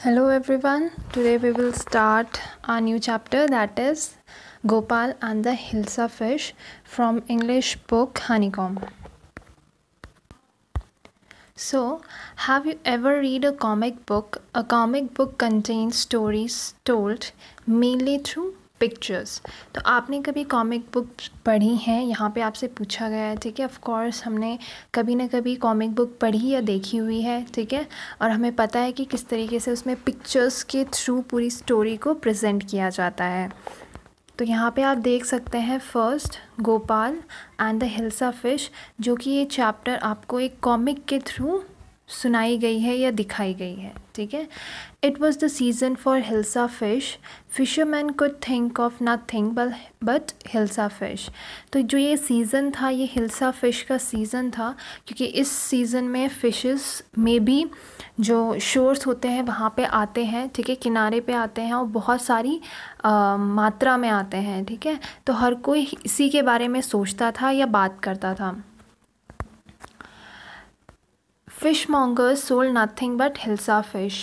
Hello everyone, today we will start a new chapter, that is Gopal and the Hilsa fish from English book Honeycomb. So, have you ever read a comic book? A comic book contains stories told mainly through pictures. तो आपने कभी comic book पढ़ी हैं? यहाँ पे आपसे पूछा गया है, ठीक है। ऑफ कोर्स हमने कभी ना कभी कॉमिक बुक पढ़ी या देखी हुई है, ठीक है। और हमें पता है कि किस तरीके से उसमें पिक्चर्स के थ्रू पूरी स्टोरी को प्रेजेंट किया जाता है। तो यहाँ पे आप देख सकते हैं first Gopal and the hilsa fish, जो कि ये चैप्टर आपको एक कॉमिक के थ्रू सुनाई गई है या दिखाई गई है, ठीक है। It was the season for hilsa fish, fisherman could think of nothing but hilsa fish. तो जो ये सीज़न था, ये हिल्सा फिश का सीज़न था, क्योंकि इस सीज़न में फ़िशेस में भी जो शोर्स होते हैं वहाँ पे आते हैं, ठीक है, किनारे पे आते हैं और बहुत सारी मात्रा में आते हैं, ठीक है। तो हर कोई इसी के बारे में सोचता था या बात करता था। Fish mongers sold nothing but hilsa fish.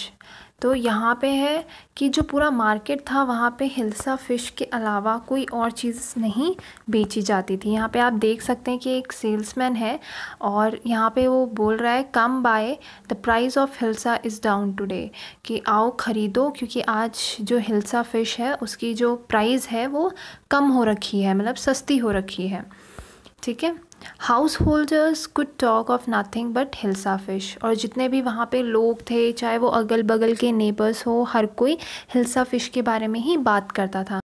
तो यहाँ पे है कि जो पूरा मार्केट था वहाँ पे हिल्सा फ़िश के अलावा कोई और चीज़ नहीं बेची जाती थी। यहाँ पे आप देख सकते हैं कि एक सेल्समैन है और यहाँ पे वो बोल रहा है come by, the price of hilsa is down today, कि आओ ख़रीदो क्योंकि आज जो हिल्सा फ़िश है उसकी जो प्राइस है वो कम हो रखी है, मतलब सस्ती हो रखी है, ठीक है। House holders could talk of nothing but hilsa fish. और जितने भी वहाँ पे लोग थे, चाहे वो अगल बगल के नेबर्स हो, हर कोई हिल्सा फिश के बारे में ही बात करता था।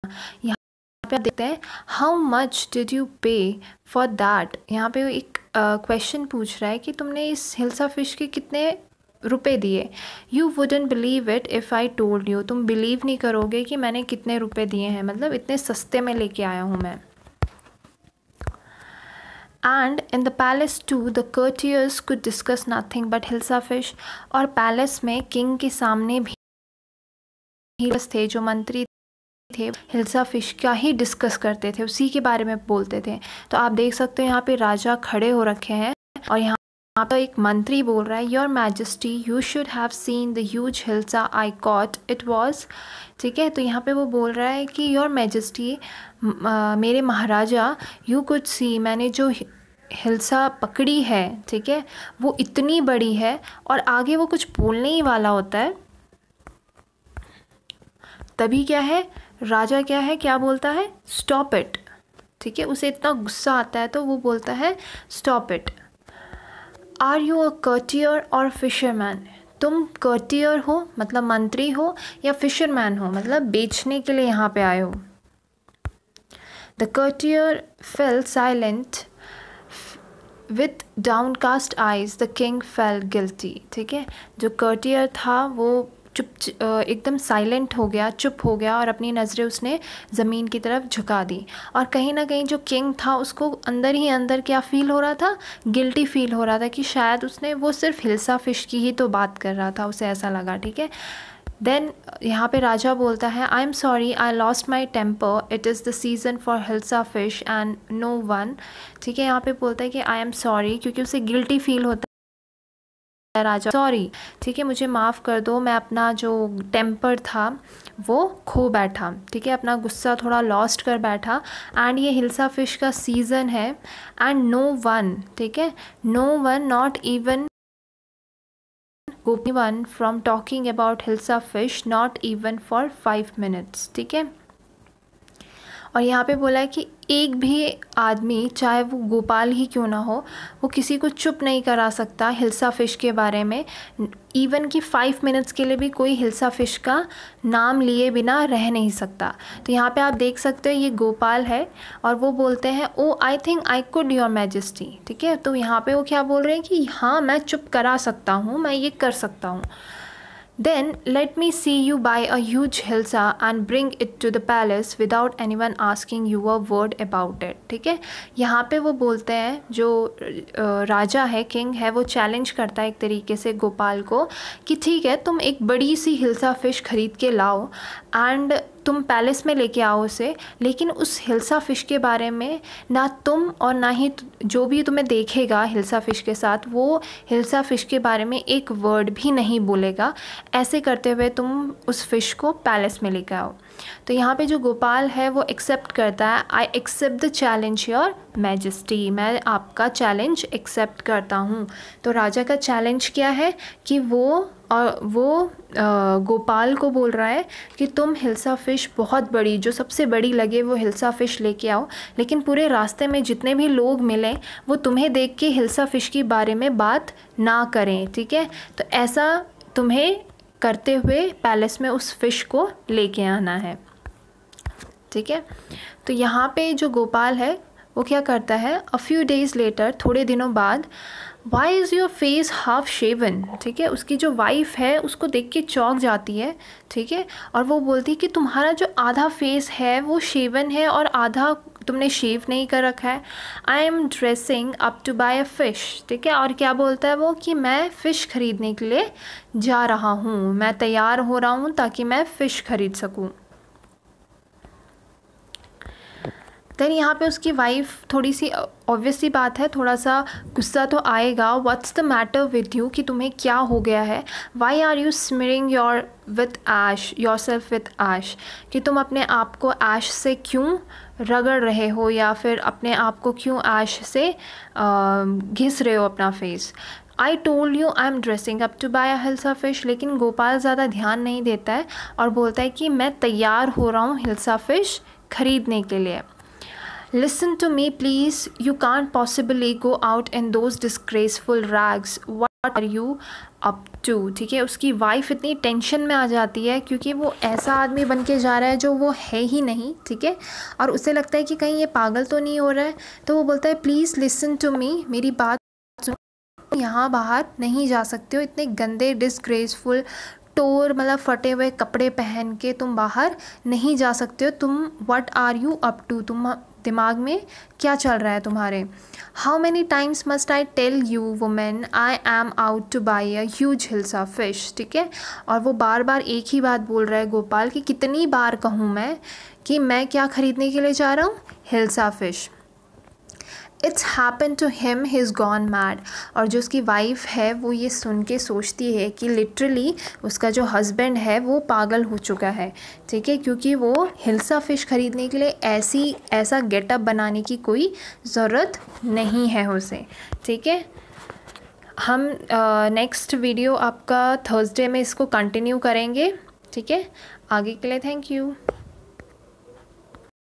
यहाँ पे आप देखते हैं हाउ मच डिड यू पे फॉर दैट। यहाँ पे एक क्वेश्चन पूछ रहा है कि तुमने इस हिल्सा फिश के कितने रुपए दिए। You wouldn't believe it if I told you. तुम बिलीव नहीं करोगे कि मैंने कितने रुपए दिए हैं, मतलब इतने सस्ते में लेके आया हूँ मैं। And in the palace too, the courtiers could discuss nothing but hilsa fish. और पैलेस में किंग के सामने भी थे, जो मंत्री थे, हिल्सा फिश का ही डिस्कस करते थे, उसी के बारे में बोलते थे। तो आप देख सकते हैं यहाँ पे राजा खड़े हो रखे हैं और यहाँ पर एक मंत्री बोल रहा है, your majesty you should have seen the huge hilsa I cot it was, ठीक है। तो यहाँ पे वो बोल रहा है कि योर मैजेस्टी, मेरे महाराजा, यू कुड सी, मैंने जो हिल्सा पकड़ी है, ठीक है, वो इतनी बड़ी है। और आगे वो कुछ बोलने ही वाला होता है, तभी क्या है, राजा क्या है, क्या बोलता है, स्टॉप इट, ठीक है। उसे इतना गुस्सा आता है तो वो बोलता है stop it. Are you a courtier और फिशरमैन। तुम कर्टियर हो मतलब मंत्री हो, या फिशरमैन हो मतलब बेचने के लिए यहाँ पे आए हो। The courtier fell silent with downcast eyes, the king felt guilty, ठीक है। जो कर्टियर था वो एकदम साइलेंट हो गया, चुप हो गया और अपनी नज़रें उसने ज़मीन की तरफ झुका दी। और कहीं ना कहीं जो किंग था उसको अंदर ही अंदर क्या फ़ील हो रहा था, गिल्टी फील हो रहा था कि शायद उसने वो सिर्फ हिल्सा फिश की ही तो बात कर रहा था, उसे ऐसा लगा, ठीक है। देन यहाँ पे राजा बोलता है, I am sorry I lost my temper, it is the season for hilsa fish and no one, ठीक है। यहाँ पे बोलता है कि आई एम सॉरी, क्योंकि उसे गिल्टी फील होता है, राजा सॉरी, ठीक है, मुझे माफ़ कर दो, मैं अपना जो टेम्पर था वो खो बैठा, ठीक है, अपना गुस्सा थोड़ा लॉस्ट कर बैठा। एंड ये हिल्सा फिश का सीज़न है एंड नो वन, ठीक है, no one not even one from talking about hilsa fish not even for 5 minutes, ठीक है। और यहाँ पे बोला है कि एक भी आदमी, चाहे वो गोपाल ही क्यों ना हो, वो किसी को चुप नहीं करा सकता हिल्सा फिश के बारे में, इवन कि 5 minutes के लिए भी कोई हिल्सा फिश का नाम लिए बिना रह नहीं सकता। तो यहाँ पे आप देख सकते हो ये गोपाल है और वो बोलते हैं, oh I think I could your majesty, ठीक है। तो यहाँ पे वो क्या बोल रहे हैं कि हाँ मैं चुप करा सकता हूँ, मैं ये कर सकता हूँ। Then let me see you buy a huge hilsa and bring it to the palace without anyone asking you a word about it, ठीक है। यहाँ पे वो बोलते हैं, जो राजा है, किंग है, वो चैलेंज करता है एक तरीके से गोपाल को कि ठीक है तुम एक बड़ी सी हिल्सा फिश ख़रीद के लाओ एंड तुम पैलेस में लेके आओ उसे, लेकिन उस हिल्सा फ़िश के बारे में ना तुम और ना ही जो भी तुम्हें देखेगा हिल्सा फ़िश के साथ, वो हिल्सा फ़िश के बारे में एक वर्ड भी नहीं बोलेगा। ऐसे करते हुए तुम उस फ़िश को पैलेस में लेके आओ। तो यहाँ पे जो गोपाल है वो एक्सेप्ट करता है, I accept the challenge your majesty, मैं आपका चैलेंज एक्सेप्ट करता हूँ। तो राजा का चैलेंज क्या है कि वो गोपाल को बोल रहा है कि तुम हिल्सा फ़िश बहुत बड़ी, जो सबसे बड़ी लगे वो हिल्सा फ़िश लेके आओ, लेकिन पूरे रास्ते में जितने भी लोग मिलें वो तुम्हें देख के हिल्सा फ़िश के बारे में बात ना करें, ठीक है। तो ऐसा तुम्हें करते हुए पैलेस में उस फ़िश को लेके आना है, ठीक है। तो यहाँ पे जो गोपाल है वो क्या करता है, अ फ्यू डेज़ लेटर, थोड़े दिनों बाद, why is your face half shaven, ठीक है। उसकी जो वाइफ है उसको देख के चौंक जाती है, ठीक है, और वो बोलती है कि तुम्हारा जो आधा फेस है वो शेवन है और आधा तुमने शेव नहीं कर रखा है। I am dressing up to buy a fish, ठीक है। और क्या बोलता है वो कि मैं फ़िश ख़रीदने के लिए जा रहा हूँ, मैं तैयार हो रहा हूँ ताकि मैं फ़िश ख़रीद सकूँ। देन यहाँ पे उसकी वाइफ, थोड़ी सी ऑब्वियस सी बात है, थोड़ा सा गुस्सा तो आएगा। What's the matter with you, कि तुम्हें क्या हो गया है। Why are you smearing yourself with ash, कि तुम अपने आप को ऐश से क्यों रगड़ रहे हो या फिर अपने आप को क्यों ऐश से घिस रहे हो अपना face. I told you I am dressing up to buy a hilsa fish, लेकिन गोपाल ज़्यादा ध्यान नहीं देता है और बोलता है कि मैं तैयार हो रहा हूँ हिल्सा फ़िश ख़रीदने के लिए। Listen to me please, you can't possibly go out in those disgraceful rags, what are you up to, ठीक है। उसकी वाइफ इतनी टेंशन में आ जाती है क्योंकि वो ऐसा आदमी बन के जा रहा है जो वो है ही नहीं, ठीक है, और उसे लगता है कि कहीं ये पागल तो नहीं हो रहा है। तो वो बोलता है प्लीज़ लिसन टू मी, मेरी बात सुनो, यहाँ बाहर नहीं जा सकते हो, इतने गंदे डिसग्रेसफुल टोर मतलब फटे हुए कपड़े पहन के तुम बाहर नहीं जा सकते हो। तुम what are you up to, तुम दिमाग में क्या चल रहा है तुम्हारे। How many times must I tell you women I am out to buy a huge hilsa fish, ठीक है। और वो बार बार एक ही बात बोल रहा है गोपाल कि कितनी बार कहूँ मैं कि मैं क्या ख़रीदने के लिए जा रहा हूँ, hilsa fish. It's happen to him, he is gone mad. और जो उसकी वाइफ है वो ये सुन के सोचती है कि लिटरली उसका जो हस्बैंड है वो पागल हो चुका है, ठीक है, क्योंकि वो हिल्सा फ़िश ख़रीदने के लिए ऐसा गेटअप बनाने की कोई ज़रूरत नहीं है उसे, ठीक है। हम नेक्स्ट वीडियो आपका थर्सडे में इसको कंटिन्यू करेंगे, ठीक है। आगे के लिए थैंक यू।